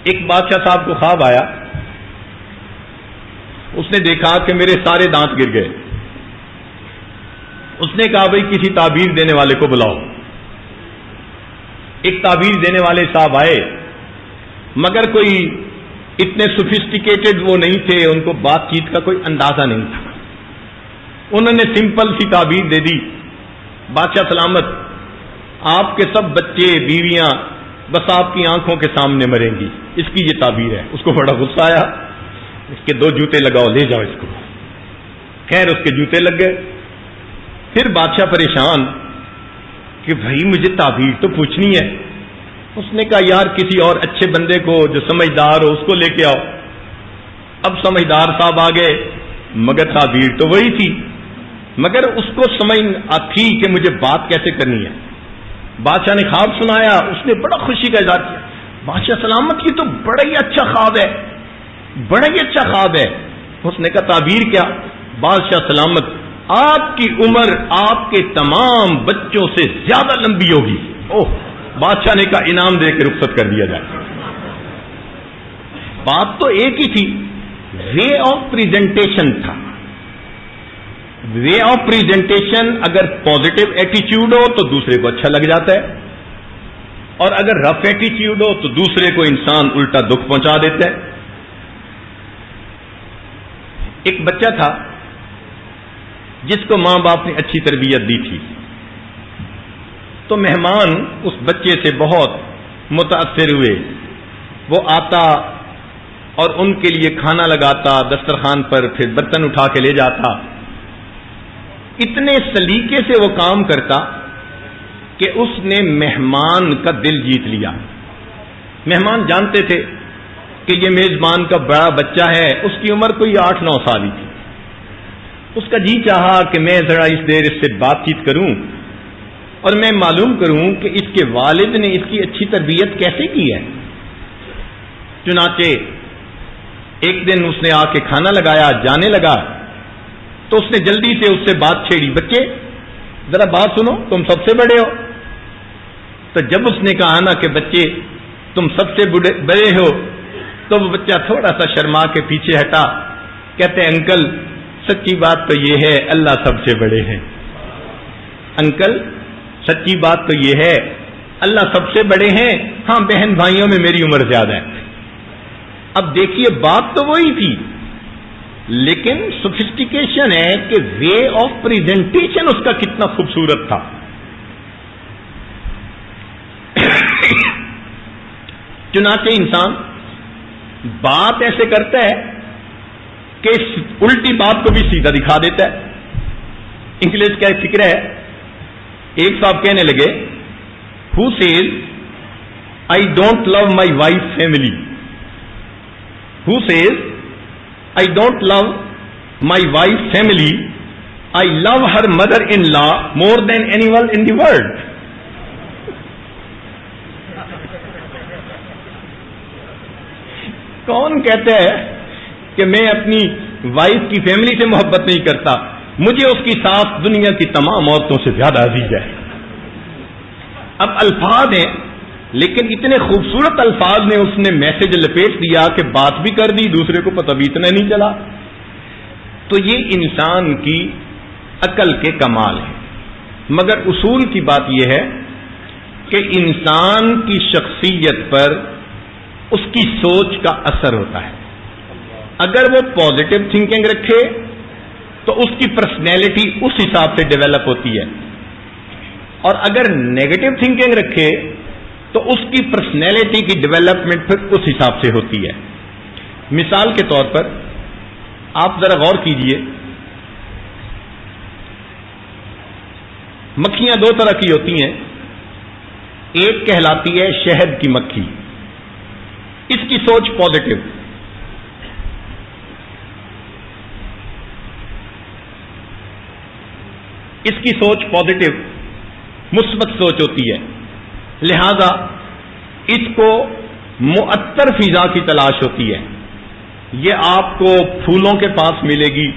ایک بادشاہ صاحب کو خواب آیا، اس نے دیکھا کہ میرے سارے دانت گر گئے۔ اس نے کہا بھئی کسی تعبیر دینے والے کو بلاؤ۔ ایک تعبیر دینے والے صاحب آئے، مگر کوئی اتنے سوفسٹیکیٹڈ وہ نہیں تھے، ان کو بات چیت کا کوئی اندازہ نہیں تھا۔ انہوں نے سمپل سی تعبیر دے دی، بادشاہ سلامت، آپ کے سب بچے بیویاں بس آپ کی آنکھوں کے سامنے مریں گی، اس کی یہ تعبیر ہے۔ اس کو بڑا غصہ آیا، اس کے 2 جوتے لگاؤ، لے جاؤ اس کو۔ خیر اس کے جوتے لگ گئے۔ پھر بادشاہ پریشان کہ بھائی مجھے تعبیر تو پوچھنی ہے۔ اس نے کہا یار کسی اور اچھے بندے کو جو سمجھدار ہو اس کو لے کے آؤ۔ اب سمجھدار صاحب آ گئے، مگر تعبیر تو وہی تھی، مگر اس کو سمجھ تھی کہ مجھے بات کیسے کرنی ہے۔ بادشاہ نے خواب سنایا، اس نے بڑا خوشی کا اظہار کیا، بادشاہ سلامت یہ تو بڑا ہی اچھا خواب ہے، بڑا ہی اچھا خواب ہے۔ اس نے کہا تعبیر کیا؟ بادشاہ سلامت، آپ کی عمر آپ کے تمام بچوں سے زیادہ لمبی ہوگی۔ اوہ، بادشاہ نے کہا انعام دے کے رخصت کر دیا جائے۔ بات تو ایک ہی تھی، وے آف پریزنٹیشن تھا۔ وے آف پریزنٹیشن اگر پازیٹو ایٹیچیوڈ ہو تو دوسرے کو اچھا لگ جاتا ہے، اور اگر رف ایٹیچیوڈ ہو تو دوسرے کو انسان الٹا دکھ پہنچا دیتا ہے۔ ایک بچہ تھا جس کو ماں باپ نے اچھی تربیت دی تھی، تو مہمان اس بچے سے بہت متاثر ہوئے۔ وہ آتا اور ان کے لیے کھانا لگاتا دسترخوان پر، پھر برتن اٹھا کے لے جاتا۔ اتنے سلیقے سے وہ کام کرتا کہ اس نے مہمان کا دل جیت لیا۔ مہمان جانتے تھے کہ یہ میزبان کا بڑا بچہ ہے، اس کی عمر کوئی 8-9 سال ہی تھی۔ اس کا جی چاہا کہ میں ذرا اس دیر اس سے بات چیت کروں اور میں معلوم کروں کہ اس کے والد نے اس کی اچھی تربیت کیسے کی ہے۔ چنانچہ ایک دن اس نے آ کے کھانا لگایا، جانے لگا تو اس نے جلدی سے اس سے بات چھیڑی، بچے ذرا بات سنو، تم سب سے بڑے ہو۔ تو جب اس نے کہا نا کہ بچے تم سب سے بڑے ہو، تو وہ بچہ تھوڑا سا شرما کے پیچھے ہٹا، کہتے انکل سچی بات تو یہ ہے اللہ سب سے بڑے ہیں۔ انکل سچی بات تو یہ ہے اللہ سب سے بڑے ہیں، ہاں بہن بھائیوں میں میری عمر زیادہ ہے۔ اب دیکھیے بات تو وہی تھی، لیکن سوفسٹیکیشن ہے کہ وے آف پریزنٹیشن اس کا کتنا خوبصورت تھا۔ چنانچہ انسان بات ایسے کرتا ہے کہ الٹی بات کو بھی سیدھا دکھا دیتا ہے۔ انگلش کا ایک فکر ہے، ایک صاحب کہنے لگے who says I don't love my wife family, who says I don't love my wife family, I love her mother in law more than any one in the world. کون کہتا ہے کہ میں اپنی وائف کی فیملی سے محبت نہیں کرتا، مجھے اس کی ساس دنیا کی تمام عورتوں سے زیادہ عزیز ہے۔ اب الفاظ ہیں، لیکن اتنے خوبصورت الفاظ میں اس نے میسج لپیٹ دیا کہ بات بھی کر دی، دوسرے کو پتہ بھی اتنا نہیں چلا۔ تو یہ انسان کی عقل کے کمال ہے، مگر اصول کی بات یہ ہے کہ انسان کی شخصیت پر اس کی سوچ کا اثر ہوتا ہے۔ اگر وہ پازیٹو تھنکنگ رکھے تو اس کی پرسنالٹی اس حساب سے ڈیولپ ہوتی ہے، اور اگر نیگیٹو تھنکنگ رکھے تو اس کی پرسنالٹی کی ڈیولپمنٹ پھر اس حساب سے ہوتی ہے۔ مثال کے طور پر آپ ذرا غور کیجئے، مکھیاں 2 طرح کی ہوتی ہیں، ایک کہلاتی ہے شہد کی مکھی، اس کی سوچ پازیٹو، اس کی سوچ پازیٹو مثبت سوچ ہوتی ہے، لہذا اس کو معطر فضا کی تلاش ہوتی ہے۔ یہ آپ کو پھولوں کے پاس ملے گی،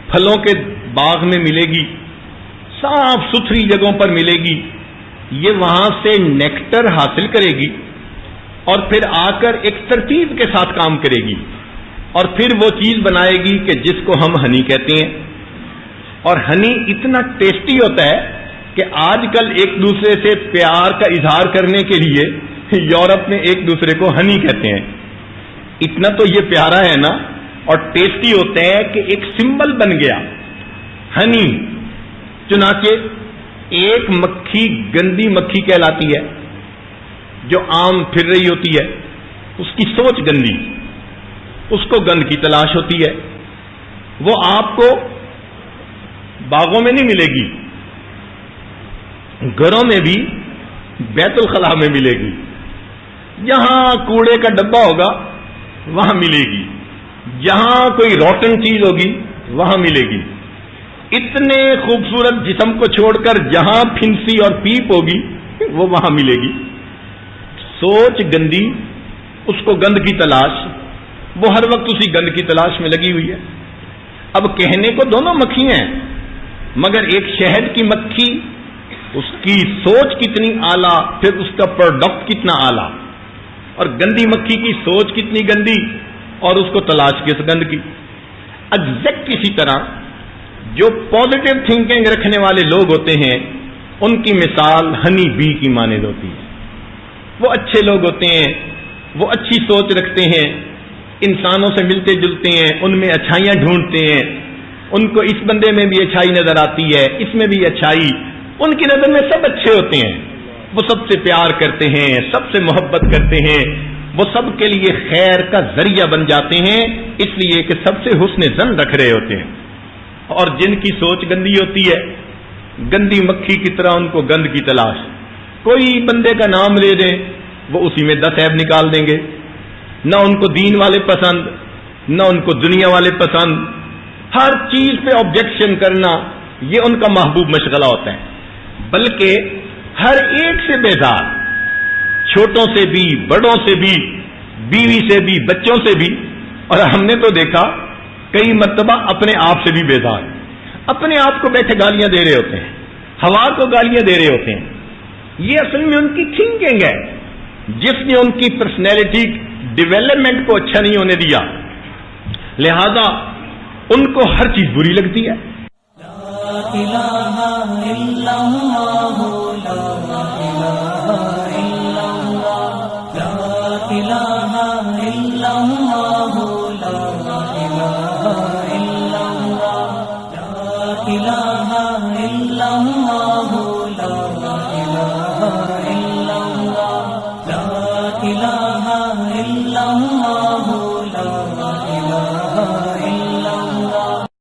پھلوں کے باغ میں ملے گی، صاف ستھری جگہوں پر ملے گی، یہ وہاں سے نیکٹر حاصل کرے گی، اور پھر آ کر ایک ترتیب کے ساتھ کام کرے گی اور پھر وہ چیز بنائے گی کہ جس کو ہم ہنی کہتے ہیں. اور ہنی اتنا ٹیسٹی ہوتا ہے کہ آج کل ایک دوسرے سے پیار کا اظہار کرنے کے لیے یورپ میں ایک دوسرے کو ہنی کہتے ہیں. اتنا تو یہ پیارا ہے نا اور ٹیسٹی ہوتا ہے کہ ایک سمبل بن گیا ہنی. چنانچہ ایک مکھی گندی مکھی کہلاتی ہے جو عام پھر رہی ہوتی ہے، اس کی سوچ گندی، اس کو گند کی تلاش ہوتی ہے. وہ آپ کو باغوں میں نہیں ملے گی، گھروں میں بھی بیت الخلاء میں ملے گی، جہاں کوڑے کا ڈبہ ہوگا وہاں ملے گی، جہاں کوئی روٹن چیز ہوگی وہاں ملے گی. اتنے خوبصورت جسم کو چھوڑ کر جہاں پھنسی اور پیپ ہوگی وہ وہاں ملے گی. سوچ گندی، اس کو گند کی تلاش، وہ ہر وقت اسی گند کی تلاش میں لگی ہوئی ہے. اب کہنے کو دونوں مکھی ہیں، مگر ایک شہد کی مکھی، اس کی سوچ کتنی اعلیٰ، پھر اس کا پروڈکٹ کتنا اعلیٰ، اور گندی مکھی کی سوچ کتنی گندی اور اس کو تلاش کس گند کی. ایگزیکٹ اسی طرح جو پازیٹو تھنکنگ رکھنے والے لوگ ہوتے ہیں ان کی مثال ہنی بی کی مانند ہوتی ہے. وہ اچھے لوگ ہوتے ہیں، وہ اچھی سوچ رکھتے ہیں، انسانوں سے ملتے جلتے ہیں، ان میں اچھائیاں ڈھونڈتے ہیں، ان کو اس بندے میں بھی اچھائی نظر آتی ہے، اس میں بھی اچھائی، ان کی نظر میں سب اچھے ہوتے ہیں. وہ سب سے پیار کرتے ہیں، سب سے محبت کرتے ہیں، وہ سب کے لیے خیر کا ذریعہ بن جاتے ہیں، اس لیے کہ سب سے حسن ظن رکھ رہے ہوتے ہیں. اور جن کی سوچ گندی ہوتی ہے، گندی مکھی کی طرح ان کو گند کی تلاش. کوئی بندے کا نام لے دیں وہ اسی میں 10 عیب نکال دیں گے. نہ ان کو دین والے پسند، نہ ان کو دنیا والے پسند. ہر چیز پہ آبجیکشن کرنا یہ ان کا محبوب مشغلہ ہوتا ہے. بلکہ ہر ایک سے بیزار، چھوٹوں سے بھی، بڑوں سے بھی، بیوی سے بھی، بچوں سے بھی. اور ہم نے تو دیکھا کئی مرتبہ اپنے آپ سے بھی بیزار، اپنے آپ کو بیٹھے گالیاں دے رہے ہوتے ہیں، ہوا کو گالیاں دے رہے ہوتے ہیں. یہ اصل میں ان کی تھنکنگ ہے جس نے ان کی پرسنالٹی ڈیولپمنٹ کو اچھا نہیں ہونے دیا، لہذا ان کو ہر چیز بری لگتی ہے. لا الہ الا اللہ، لا الہ الا اللہ، لا الہ الا اللہ، لا الہ الا اللہ، لا الہ الا اللہ، لا الہ الا اللہ، لا الہ الا اللہ.